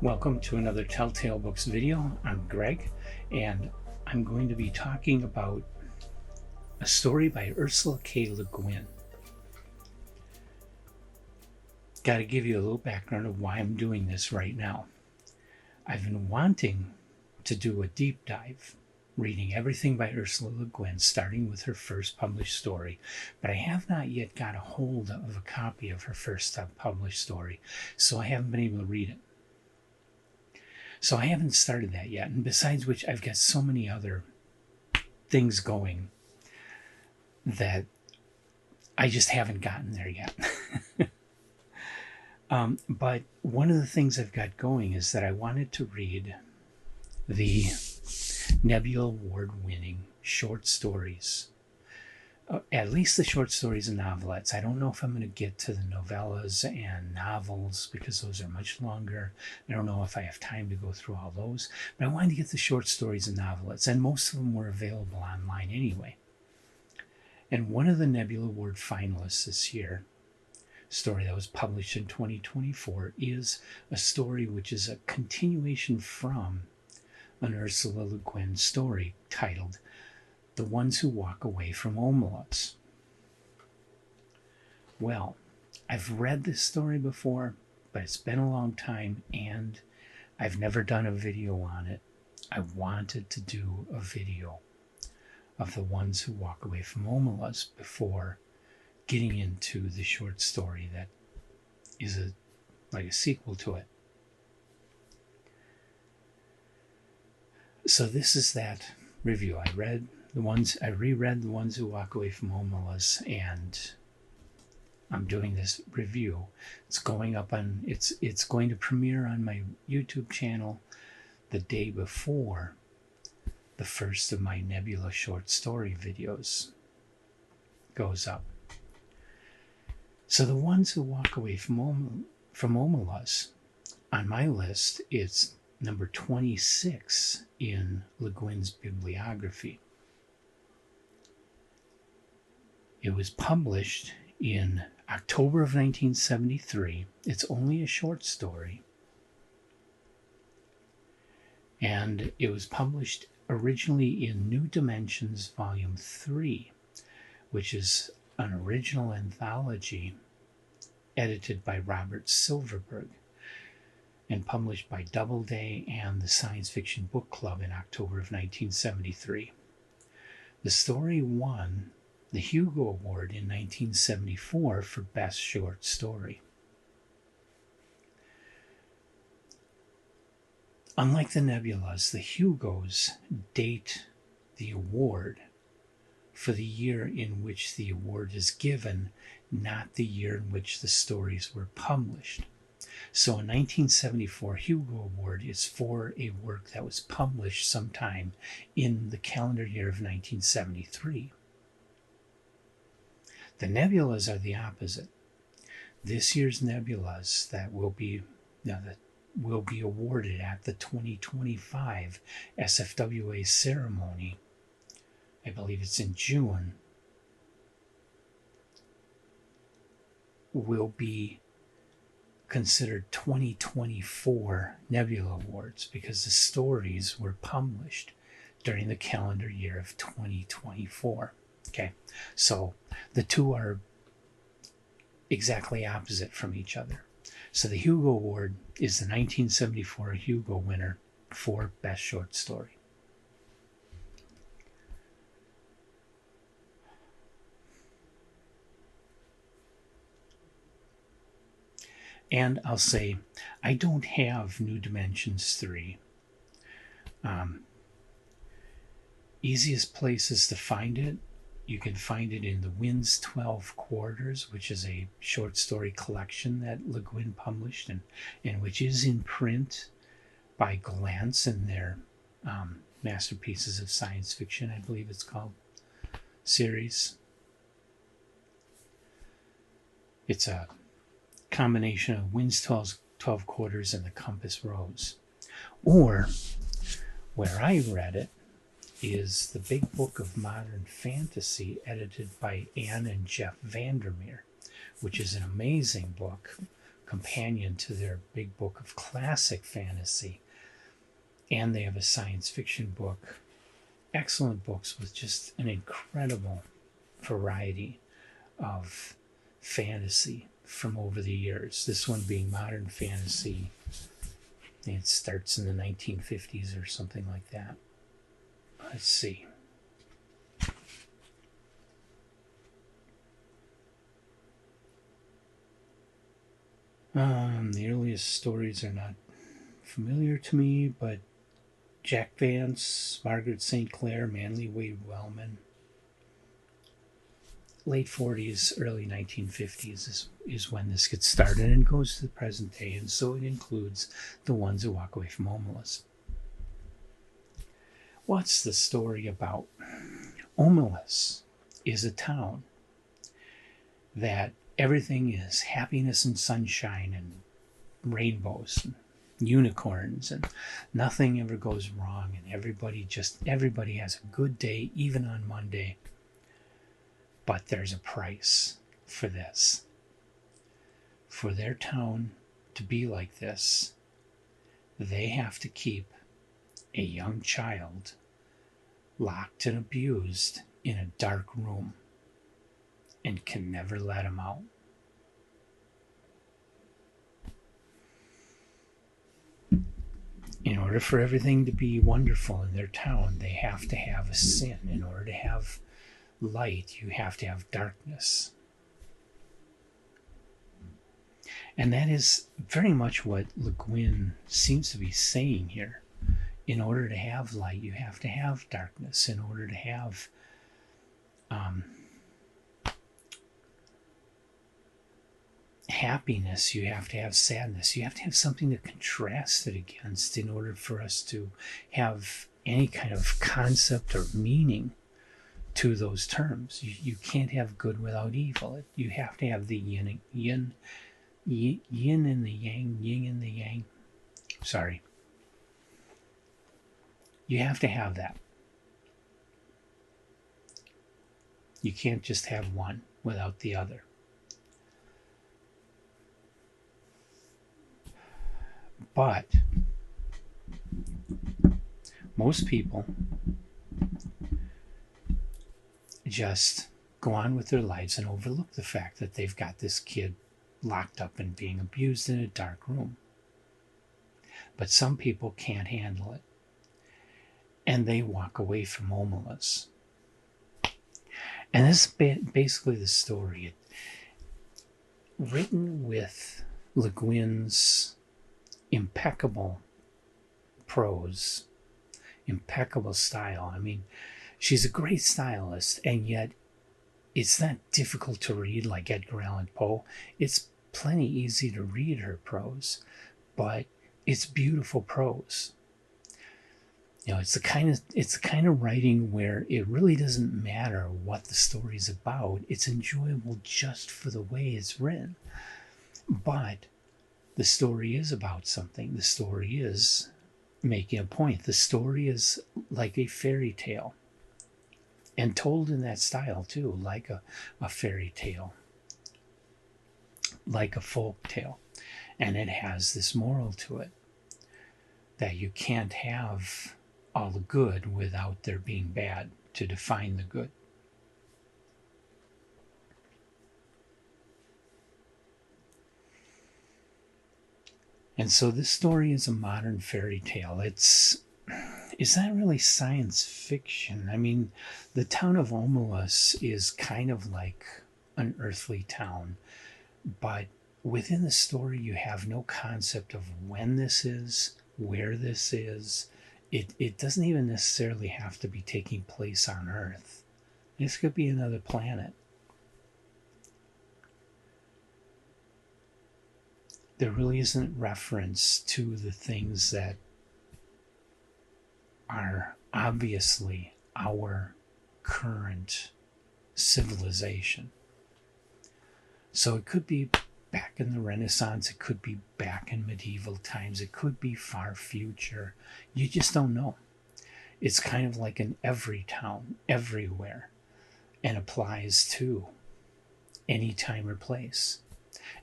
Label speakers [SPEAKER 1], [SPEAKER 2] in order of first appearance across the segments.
[SPEAKER 1] Welcome to another Telltale Books video. I'm Greg, and I'm going to be talking about a story by Ursula K. Le Guin. Got to give you a little background of why I'm doing this right now. I've been wanting to do a deep dive, reading everything by Ursula Le Guin, starting with her first published story, but I have not yet got a hold of a copy of her first published story, so I haven't been able to read it. So I haven't started that yet, and besides which, I've got so many other things going that I just haven't gotten there yet. But one of the things I've got going is that I wanted to read the Nebula Award-winning short stories, at least the short stories and novelettes. I don't know if I'm going to get to the novellas and novels because those are much longer. I don't know if I have time to go through all those, but I wanted to get the short stories and novelettes, and most of them were available online anyway. And one of the Nebula Award finalists this year, story that was published in 2024, is a story which is a continuation from an Ursula Le Guin story titled The Ones Who Walk Away from Omelas. Well, I've read this story before, but it's been a long time and I've never done a video on it. I wanted to do a video of The Ones Who Walk Away from Omelas before getting into the short story that is like a sequel to it. So this is that review. I reread The Ones Who Walk Away from Omelas, and I'm doing this review. It's going up on it's going to premiere on my YouTube channel the day before the first of my Nebula short story videos goes up. So The Ones Who Walk Away from Omelas, on my list, it's number 26 in Le Guin's bibliography. It was published in October of 1973. It's only a short story. And it was published originally in New Dimensions Volume 3, which is an original anthology edited by Robert Silverberg and published by Doubleday and the Science Fiction Book Club in October of 1973. The story won the Hugo Award in 1974 for Best Short Story. Unlike the Nebulas, the Hugos date the award for the year in which the award is given, not the year in which the stories were published. So a 1974 Hugo Award is for a work that was published sometime in the calendar year of 1973. The Nebulas are the opposite. This year's Nebulas that will be awarded at the 2025 SFWA ceremony, I believe it's in June, will be considered 2024 Nebula Awards because the stories were published during the calendar year of 2024. Okay, so the two are exactly opposite from each other. So the Hugo Award is the 1974 Hugo winner for Best Short Story. And I'll say, I don't have New Dimensions 3. Easiest places to find it, you can find it in the Wind's 12 Quarters, which is a short story collection that Le Guin published and which is in print by Glance in their Masterpieces of Science Fiction, I believe it's called, series. It's a combination of Wind's 12 Quarters and the Compass Rose. Or, where I read it, is the Big Book of Modern Fantasy, edited by Anne and Jeff Vandermeer, which is an amazing book companion to their big book of classic fantasy. And they have a science fiction book. Excellent books with just an incredible variety of fantasy from over the years. This one being modern fantasy. It starts in the 1950s or something like that. Let's see. The earliest stories are not familiar to me, but Jack Vance, Margaret St. Clair, Manly Wade Wellman. Late 40s, early 1950s is when this gets started and goes to the present day, and so it includes the ones who walk away from Omelas. What's the story about? Omelas is a town that everything is happiness and sunshine and rainbows and unicorns, and nothing ever goes wrong, and everybody has a good day, even on Monday. But there's a price for this. For their town to be like this, they have to keep a young child locked and abused in a dark room and can never let him out. In order for everything to be wonderful in their town, they have to have a sin. In order to have light, you have to have darkness. And that is very much what Le Guin seems to be saying here. In order to have light, you have to have darkness. In order to have happiness, you have to have sadness. You have to have something to contrast it against in order for us to have any kind of concept or meaning to those terms. You can't have good without evil. You have to have the yin and the yang, yin and the yang. Sorry. You have to have that. You can't just have one without the other. But most people just go on with their lives and overlook the fact that they've got this kid locked up and being abused in a dark room. But some people can't handle it, and they walk away from Omelas. And this is basically the story. Written with Le Guin's impeccable prose, impeccable style. I mean, she's a great stylist, and yet it's not difficult to read like Edgar Allan Poe. It's plenty easy to read her prose, but it's beautiful prose. You know, it's the kind of writing where it really doesn't matter what the story's about. It's enjoyable just for the way it's written. But the story is about something. The story is making a point. The story is like a fairy tale, and told in that style too, like a fairy tale, like a folk tale. And it has this moral to it, that you can't have all the good without there being bad to define the good. And so this story is a modern fairy tale. It's not really science fiction. I mean, the town of Omelas is kind of like an earthly town, but within the story you have no concept of when this is, where this is. It doesn't even necessarily have to be taking place on Earth. This could be another planet. There really isn't reference to the things that are obviously our current civilization. So it could be back in the Renaissance, it could be back in medieval times, it could be far future. You just don't know. It's kind of like in every town, everywhere, and applies to any time or place.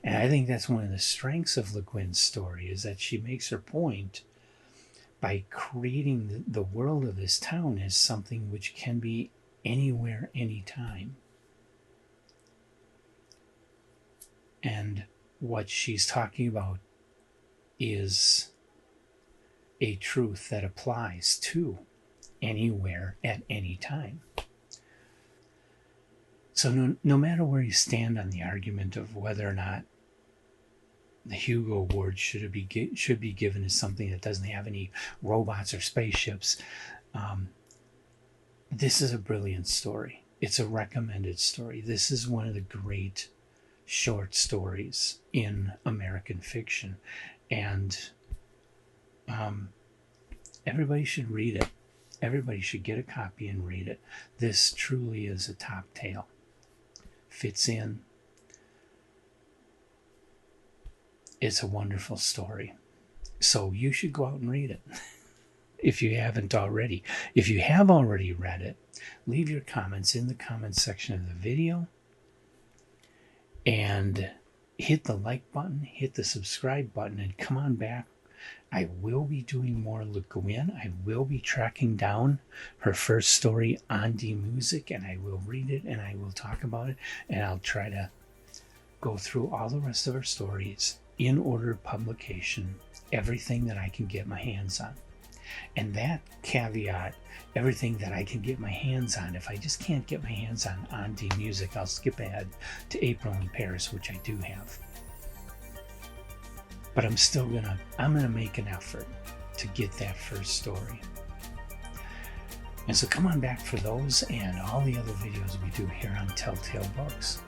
[SPEAKER 1] And I think that's one of the strengths of Le Guin's story, is that she makes her point by creating the world of this town as something which can be anywhere, anytime. And what she's talking about is a truth that applies to anywhere at any time. So no matter where you stand on the argument of whether or not the Hugo Award should be given as something that doesn't have any robots or spaceships, this is a brilliant story. It's a recommended story. This is one of the great short stories in American fiction, and everybody should read it. Everybody should get a copy and read it. This truly is a top tale. Fits in. It's a wonderful story. So you should go out and read it if you haven't already. If you have already read it, leave your comments in the comments section of the video, and hit the like button, hit the subscribe button, and come on back. I will be doing more Le Guin. I will be tracking down her first story on D-Music, and I will read it, and I will talk about it, and I'll try to go through all the rest of her stories in order of publication, everything that I can get my hands on. And that caveat, everything that I can get my hands on, if I just can't get my hands on D-Music, I'll skip ahead to April in Paris, which I do have. But I'm gonna make an effort to get that first story. And so come on back for those and all the other videos we do here on Telltale Books.